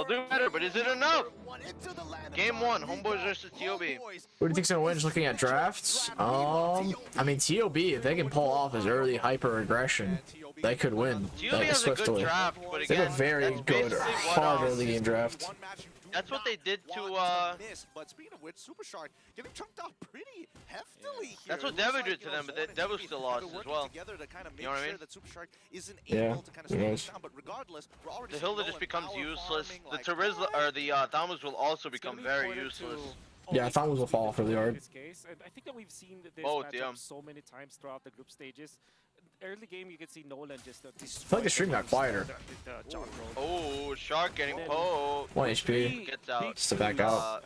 They'll do better, but is it enough? Game 1, Homebois versus TOB. Who do you think's gonna win? Just looking at drafts. I mean TOB, if they can pull off his early hyper aggression, they could win. TOB has a good draft, but they again, have a very good hard early game draft. That's what they did to But speaking of which, Super Shark getting chunked out pretty heftily here. That's what Devu did to them, but Devu still lost as well. To kind of make You know what I mean? sure that Super Shark isn't able to kind of slow this down, but regardless, we're already the Hilda just becomes useless. The Terizla or the Thamus will also become very useless. Yeah, I thought it was a fall for the yard. And I think that we've seen this Both, matchup so many times throughout the group stages. Early game, you can see Nolan just. I feel like the stream got quieter. Oh, Shark getting poked. 1 HP. Gets out. Just to back out.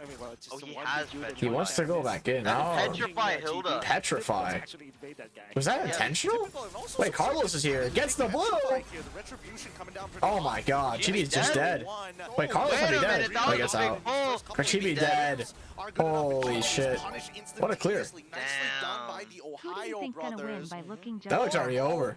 Oh, he has Petrify. He wants to go back in. Oh. Petrify Hilda. Petrify. Was that intentional? Wait, Carlos is here. Gets the blue. Oh my God, Chibi's just dead. Wait, Carlos might be dead. Oh, he gets out. Chibi dead. Holy shit. What a clear. Who do you think gonna win by looking just That looks already over.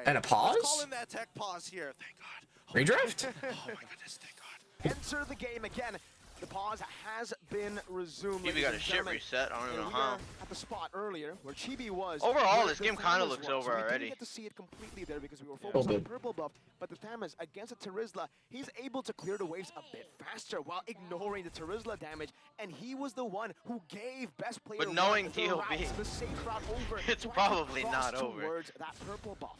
And a pause? Calling that tech pause here. Thank God. Redraft? Oh my goodness, thank God. Enter the game again. The pause has been resumed. Chibi got a shit reset. I don't even know how. At the spot earlier where Chibi was. Overall, this game kind of looks over already. We didn't get to see it completely there because we were focused on purple buff. But the Thamus against the Terizla, he's able to clear the waves a bit faster while ignoring the Terizla damage. And he was the one who gave best player. But knowing the TOB, route, the safe route over, it's probably not over. Towards that purple buff.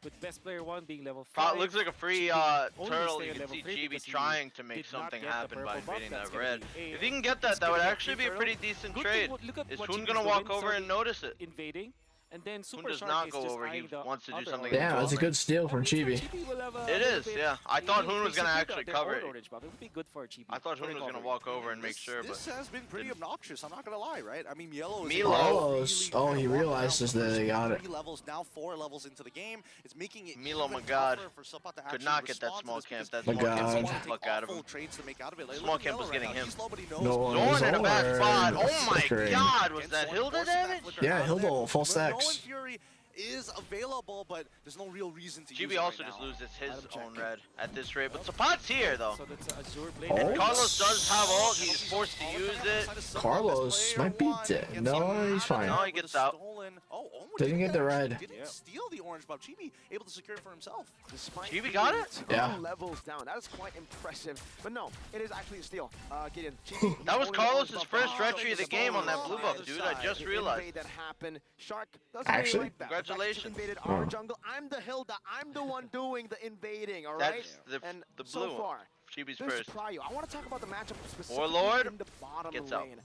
With best player 1 being level 5. Looks like a free turtle. You can see Chibi trying to make something happen by invading that red. If he can get that, that would actually be a pretty decent trade. Is Hoon gonna walk over and notice it? Invading. And then Hoon Super does Shark not is go just over. He eyeing the wants to do other something. orange. Yeah, that's a good steal from Chibi. It is, yeah. I thought Hoon was gonna actually cover it. It would be good for Chibi. I thought Hoon was gonna walk over and make sure, but This has been pretty obnoxious. I'm not gonna lie, right? I mean, Yellow is Carlos. Oh, he realizes that they got it. 3 levels now, 4 levels into the game. It's making it Milo, even my God, tougher for Suppa to could actually not get that respond to small this camp. because That My small camp God. beat the fuck out of him. trades to make out of it. Like, Small look at camp Yellow was right getting now. him. He's nobody knows. No, Zorn in a bad spot. Oh my Flickering. God, was that Hilda damage? Yeah, Hilda full No stacks. Fury is available, but there's no real reason to use Chibi it also right just now. loses his Let him check own it. red at this rate, but Sapat's here though. So that's Azure Blade. Oh. And Carlos does have ult, he's forced to use it. Carlos might be dead. No, he's fine. No, he gets out. Didn't get the red. Didn't steal the orange buff. Chibi able to secure it for himself. Despite Chibi got it? Yeah. Levels down. That is quite impressive. But no, it is actually a steal. Gideon. That was Carlos's first retry of the game on that blue buff, dude. I just realized. That happened. Shark doesn't Actually? really like that. Congratulations. Invaded our jungle. I'm the Hilda. I'm the one doing the invading. All right. That's and the blue so one. far, Chibi's this first. Prio. I want to talk about the matchup specifically Warlord in the bottom gets lane. out.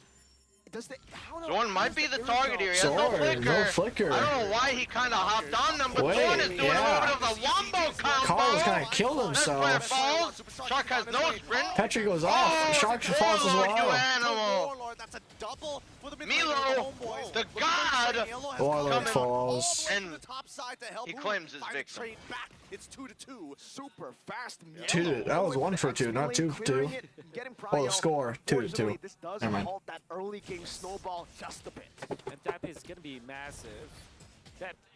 Zorn might be the target here. He has no Zorn, flicker. no flicker. I don't know why he kind of hopped on them, but Wait, Zorn is doing yeah. a little bit of the wombo combo. Carlos kind of killed This player himself. falls. Shark has no sprint. Petri goes off. Shark falls as Warlord, you well. Oh, animal. that's a double for the Milo, the god. Warlord falls. And he claims his victim. It's 2-2. Super fast. Two. That was 1 for 2, not 2 for 2. Oh, the score 2 to 2. This does Never mind. halt that early game snowball just a bit. And that is going to be massive.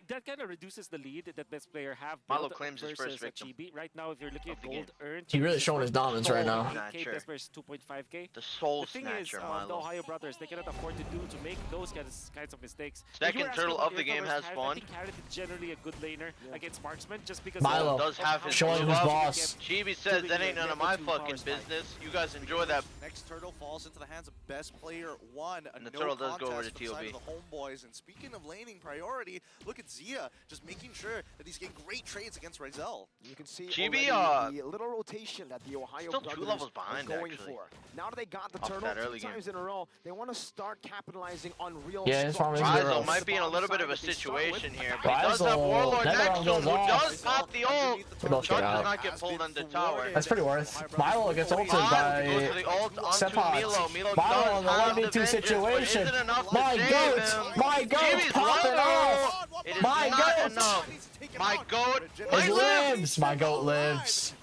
That kind of reduces the lead that best player have Milo built claims his versus first victim Chibi. Right now, if you're looking of at the gold earned, He really showing his dominance right now. Snatcher. best player is 2.5k. The soul The thing is, snatcher, the Milo. Ohio brothers, they cannot afford to make those kinds of mistakes. Second If you were turtle asking of the about game Hilda has versus spawned. I think Harriet is generally a good laner against marksman just because Milo does have his showing blue his buff. boss. Chibi says that ain't none of my fucking business. You guys enjoy that. Next turtle falls into the hands of best player 1. And the turtle does go over to TOB. The Homeboys. And speaking of laning priority, look at Zia just making sure that he's getting great trades against Rizel. You can see Chibi, the little rotation that the Ohio still 2 brothers levels behind, are going actually. for. Now that they got the Off turtle that 2 early times in a row, they want to start capitalizing on real Yeah, his farm is structure. zero. Rizel might be in a little bit of a situation here, but he does Rizel, have Warlord that next round to him, goes who off. does pop the ult. They both Shark get does out. not get pulled on the tower. That's pretty worth. Milo gets ulted Goes for by the ult onto Sepot. Milo. Milo Milo in does the have the 1v2 vengeance, but situation. is it enough to My save goat! him? My goat Chibi's popping low. off! It is My not goat! enough. My goat It might live. lives! My goat lives!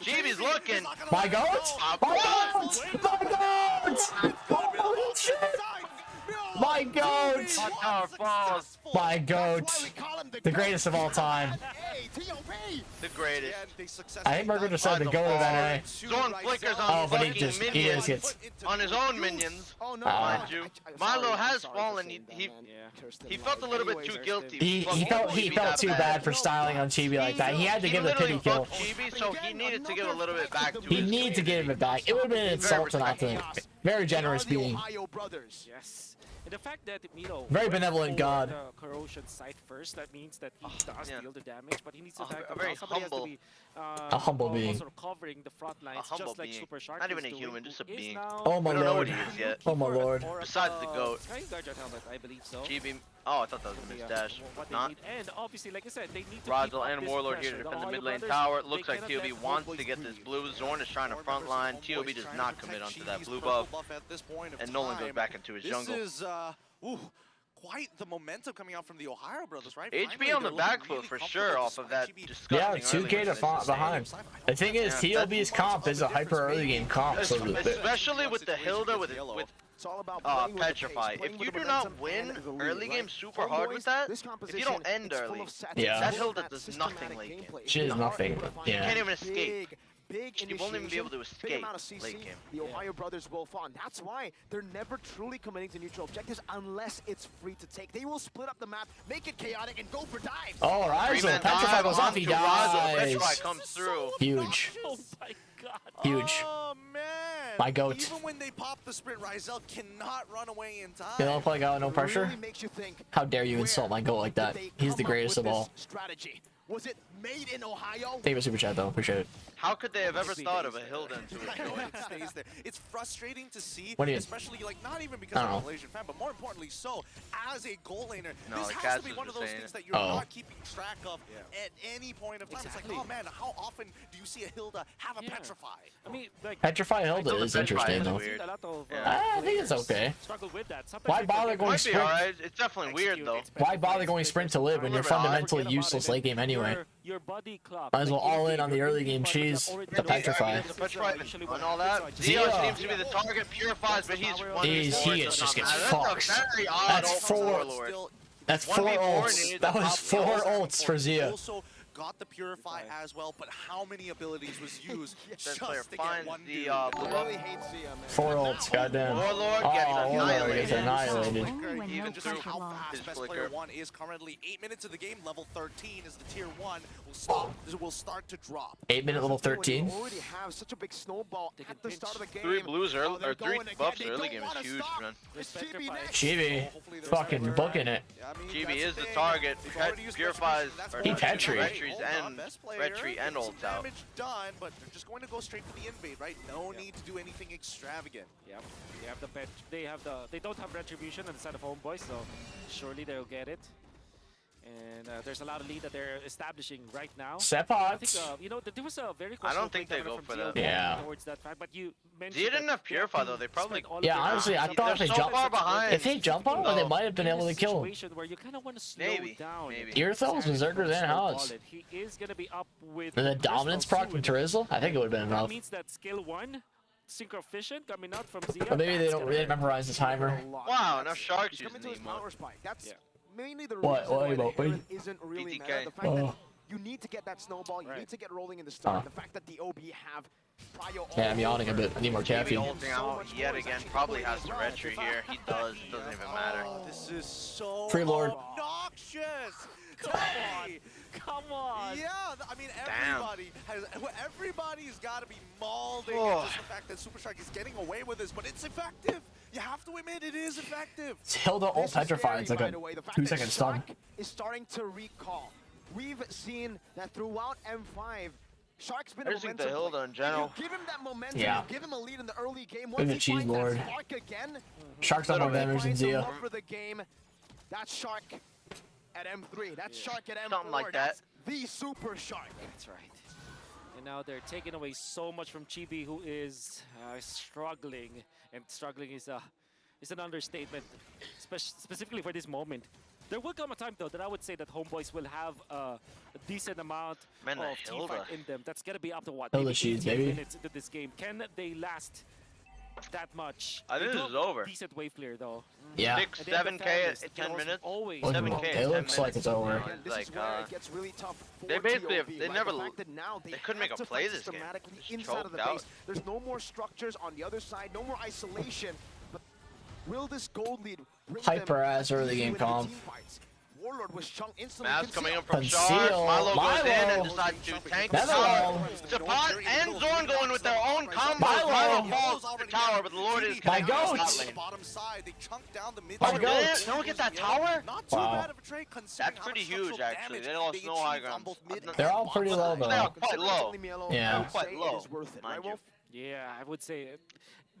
Chibi's looking. My goat? My goat! My goat! Holy shit! My goat! Hot tower falls. My goat! The greatest of all time. The greatest. I think Merger just said the goat of NA. Zorn flickers on Oh, but he fucking just minions. gets. On his own minions, mind you. Milo has fallen. He felt a little bit too guilty. He felt too bad for styling on Chibi like that. He had to give the pity kill. Chibi, so he needed to give a little bit back to He needed to give it back. It would have been an insult to not to. Very generous being. Yes. And the fact that Milo Very benevolent god. Corrosion site first, that means that he does deal the damage, but he needs to back up. Very Somebody has to humble. be, A humble being. also covering the front lines, A humble just like being. Super Shark Not even is a doing, human, just a who is being. now Oh my We don't know what lord. he is yet. Oh my lord. Besides the goat. Skyguard helmet, I believe so. Chibi. Oh, I thought that was a misdash. What they Not. need. And obviously, like I said, they need to Rodzel keep up and this Warlord here pressure. to The defend the Ohio mid lane brothers, tower. It they looks like cannot TOB let wants Homebois to get breathe. this blue. Zorn is trying to front line. TOB does not commit onto that blue buff. And Nolan goes back into his jungle. This is quite the momentum coming out from the Ohio brothers, right? HB on the back foot for sure off of that disgusting Yeah, early 2K game. to behind. The thing is, TLB's comp is a hyper early game comp. So Especially with the Hilda with It's all about playing with the Petrify. pace, playing If with you the do not momentum win and the lead, early right? game super hard with that, if you don't end early, Yeah. that Hilda does nothing late game. She does nothing, You yeah. can't even escape. Big You won't even be able to initiation, escape big amount of CC, late game. The Ohio brothers will fall. And that's why they're never truly committing to neutral objectives unless it's free to take. They will split up the map, make it chaotic, and go for dives. Oh, Ryzel. Petrify goes off. He Petrify dies. comes through. Huge. Oh my god. Huge. Oh man! My goat. Even when they pop the sprint, Ryzel cannot run away in time. You don't play out, no pressure? Really makes you think, How dare you insult my goat like that? did they He's the come up greatest with of this all. strategy? Was it made in Ohio? Thank you for super chat though. Appreciate it. How could they have ever thought of a Hilda into a joy? It stays there. It's frustrating to see, What do you- especially like not even because I don't I'm a know. Malaysian fan, but more importantly so, as a goal laner, No, this the has Cats to be was one of just those saying things it. that you're Oh. not keeping track of at any point of time. Exactly. It's like, oh man, how often do you see a Hilda have a Yeah. Petrify? I mean, like, Petrify Hilda Hilda is Petrify interesting is though. weird. a lot of, Yeah. I think it's players okay. struggle with that. Sometimes Why they bother forget going Might to be sprint? alright. It's definitely weird though. Why bother going sprint to live when you're fundamentally useless late game anyway? Your body clock. Might as well like, all your in on the game, early your game body cheese. clock already The knows Petrify. that The this is Petrify usually and what all happens. that. Zia. Zia seems to be the target, purifies, but he's one He just gets fucked. That's That's four. Warlord. That's 4 1v4 ults. needs That a was top 4 player. ults for Zia. Also got the Purify as well, but how many abilities was used just player to get finds one the, dude? blue I buff. really hate Zia, man. 4 ults, goddamn. Warlord Oh, gets Warlord gets annihilated. annihilated. Only when Even no through pressure How loss. fast His best flicker. player 1 is currently 8 minutes of the game, level 13 is the tier 1 will start to drop. 8-minute level When you 13. already have such a big snowball They can at the pinch. start of the game. 3 blues Oh, early, they're or 3 going again. buffs They early don't game is wanna huge, stop. man. It's Petrify. GB next. Chibi. Hopefully there's Fucking another- booking it. Yeah, I mean, GB that's is the thing. target. They've already used Purifies, retribution. That's or He one. Petri. Retries Hold on, and best player Retry and gets some ults out. damage done, but they're just going to go straight for the invade, right? No need to do anything extravagant. Yep. They have the they don't have retribution on the side of Homeboys, so surely they'll get it. And there's a lot of lead that they're establishing right now. I think Sepots. you know there was a very I don't questionable think play they coming go from for Zia that. Yeah. towards that fact, but you mentioned Zia didn't that have they have Purify to though, they probably- spend all of Yeah, their honestly, I time. thought if they They're so jump, far behind. if they jump on, they might have been able to kill him. Situation where you kind of want to slow Maybe, down. maybe. Earthel's Berserker then House. Snowball it. He is going to be up with And the dominance proc from Terizzle? I think it would have been That enough. means that skill 1 synchroficient coming out from Zia. But maybe they that's don't gonna really hurt. memorize the timer. Wow, enough sharks He's using coming the to his emote. power spike. That's Yeah. mainly the What? reason What why the about- Heron isn't really BTK. mad. The fact Oh. that you need to get that snowball, you Right. need to get rolling in the start. Oh. The fact that the OB have prior Yeah, I'm yawning a bit. I need more GB caffeine. ulting out yet again, probably has the retry here. He does, doesn't even matter. Oh, this is so Free Lord. obnoxious. Come on. Come on. Yeah, I mean Damn. everybody's got to be mauling Oh. at just the fact that Super Shark is getting away with this, but it's effective. You have to admit it is effective. Hilda ult This is petrified. It's scary, like by the way. a The fact 2-second that stun. Shark is starting to recall. We've seen that throughout M5. Shark's been I a just think the momentum Hilda play. in general. You give him that momentum, Yeah. you give him a lead in the early game. Look at Once the he cheese finds lord. that spark again, Shark's not more damage than finds the Zia. love for the game. That's Shark at M3. That's Shark at M4. Something like that. That's the Super Shark. That's right. And now they're taking away so much from Chibi, who is struggling. And struggling is an understatement, specifically for this moment. There will come a time, though, that I would say that Homeboys will have a decent amount Man, the of Hilda. teamfight in them. That's going to be up to what? Hilda maybe sheets, 18 baby. minutes into this game. Can they last that much. I think They do this is have over. Decent wave clear though. Yeah. 6, And then the 7K families, at they can 10 also minutes. always 7K It at 10 looks like minutes. it's over. You know, This it's is where like, it gets really tough for they basically have- TOV, they right? never- The fact that now they couldn't have make a to play fight this game. systematically Just inside of the choked base. There's no more structures on the other side, no more isolation. But will this gold lead bring Hyper them ass early game into the comp. team fights? Warlord was chunked instantly. Mass coming in from Conceal. Shark. Milo goes in and Milo. decides to tank the Milo. tower. Sapot and Zorn going with their own combos. Milo. Milo falls to the tower, but the Lord is My connected to the goat. bot lane. Bottom side, they chunk down the mid. My side. goat. Don't get that tower? Not too Wow. bad of a trade considering That's how pretty much huge, structural actually. damage They lost they no high achieved on ground. both mid They're and all pretty bot low, side. though. They're quite low. Yeah. Quite low, It is worth it, mind right, you. Wolf? Yeah, I would say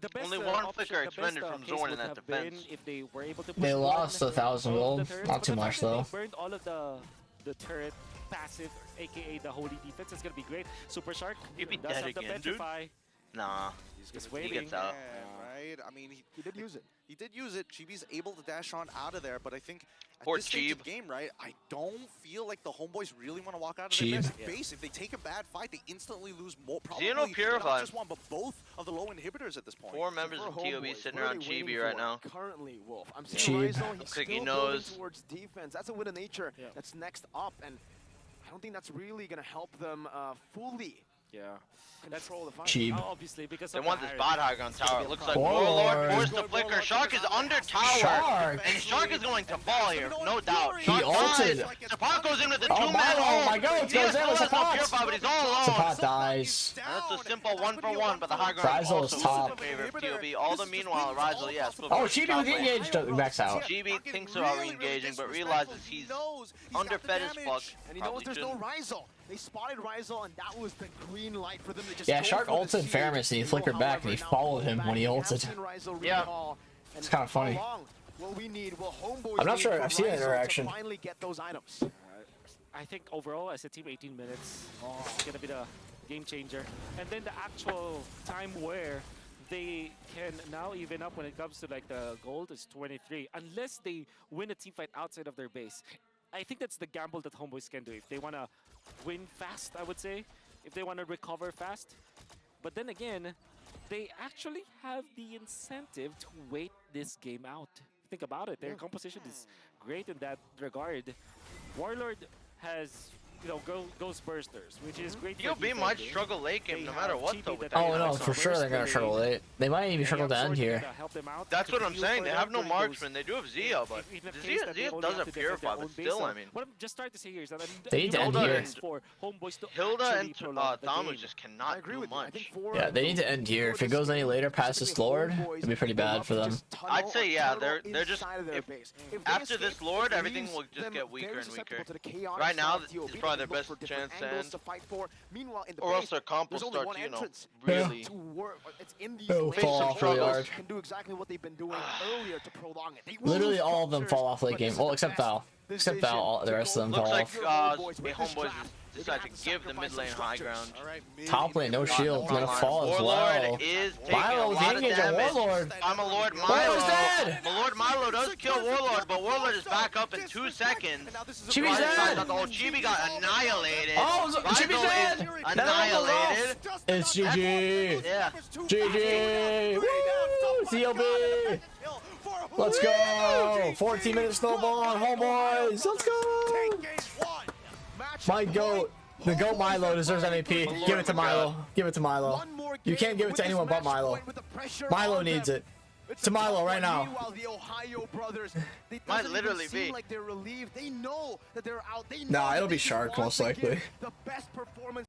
the best. Only one option, flicker the expended best, from case Zorn in would that have been defense. If they were able to They push lost one 1,000 of the gold. turrets, Not but too the much, fact that though. They burned all of the turret passive, aka the holy defense. Is gonna be great. Super Shark He'd be does dead have the again, dude. petrify. Nah. He's He waiting. gets out. Right? I mean, He did use it. he did use it. Chibi's able to dash on out of there, but I think at Poor this stage of Chib. the game, right, I don't feel like the Homeboys really want to walk out of Chib. their best base. If they take a bad fight, they instantly lose more. Probably Xeno Purify. not just one, but both of the low inhibitors at this point. 4 members For of TOB Homeboys, sitting what are around they Chibi waiting right for now. Currently, Wolf. I'm Chib. seeing Rizzo. He's Looks like still he building knows. towards defense. That's a win of nature. Yeah. That's next up, and I don't think that's really gonna help them fully Yeah. control the fight. Cheap. Obviously, because They of want the this hierarchy. bot high ground tower. It looks like Warlord. Warlord forced the flicker. Shark is under tower. Shark. And Shark is going to fall here, no doubt. He Shark ulted. dies. Sapot goes in with the Oh, 2-man Milo, ult. my goat, He goes in with has no Sapot. Purify, but he's all alone. Sapot dies. That's a simple 1-for-1, but the high ground Rizal is is also top. in favor of TOB. All the meanwhile, Rizal, yes. Oh, Chibi was engaged. Max out. Chibi thinks about re-engaging, but realizes he's underfed as fuck. And he knows Probably there's no shouldn't. Rizal. They spotted Rizal, and that was the green light for them to just Yeah, go Shark for the ulted siege. Fairness, and he They will, flickered back, and he however, now followed him pull when he back. We have ulted. seen Rizal Yeah. recall, and It's kinda funny. How long will we need? Will Homeboys I'm not need sure for I've seen that Rizal interaction. to finally get those items? I think overall, as a team, 18 minutes is gonna be the game changer. And then the actual time where they can now even up when it comes to like the gold is 23, unless they win a team fight outside of their base. I think that's the gamble that Homeboys can do if they wanna win fast. I would say if they wanna recover fast. But then again, they actually have the incentive to wait this game out. Think about it. Their composition is great in that regard. Warlord has, you know, Ghost Bursters, which is great. for TOB might defending. struggle late game no They matter have what Chibi though. With that Oh that. no, for sure they're gonna struggle late. They might even They struggle have to end Sword here. to help them out. That's what I'm Heal saying. for They them have no during those- marksman. They do have Zia, but in a case Zia that they only does have have to defend their Purify, own but base. still, So I mean, what I'm just trying to say here is that They need to end Hilda here. and- for Homeboys to Hilda actually and prolong the Thamu game. just I cannot agree do with you. I much. think for Yeah, they need to end here. If it goes any later past this Lord, it'd be pretty bad for them. I'd say, yeah, they're just after this Lord, everything will just get weaker and weaker. Right now, it's probably their best chance to end. Or else their comp will start to, you know, really. It'll fall off really hard. Can do exactly what they've been doing earlier to prolong it. They will Literally lose all of them fall off late game. Well, except Val. Except Val, all, the rest of them Looks fall like off. the Homeboys decide to give the mid lane high ground. Top lane, no shield, gonna fall as Warlord well. is taking a Milo, lot of engage a damage. Warlord. I'm a Lord Warlord's Milo. dead! My Lord Milo does kill Warlord, but Warlord is back up in 2 seconds. Chibi's dead! Oh, Chibi got annihilated. Oh, Rizal Chibi's is dead! Annihilated. It's GG! Yeah. GG! Woo! CLB! Let's go! 14-minute snowball on Homeboys! Let's go! My goat. The goat Milo deserves MVP. Give it to Milo. Give it to Milo. You can't give it to anyone but Milo. Milo needs it. To Milo right now. Might literally be. Nah, it'll be Shark most likely. The best performance.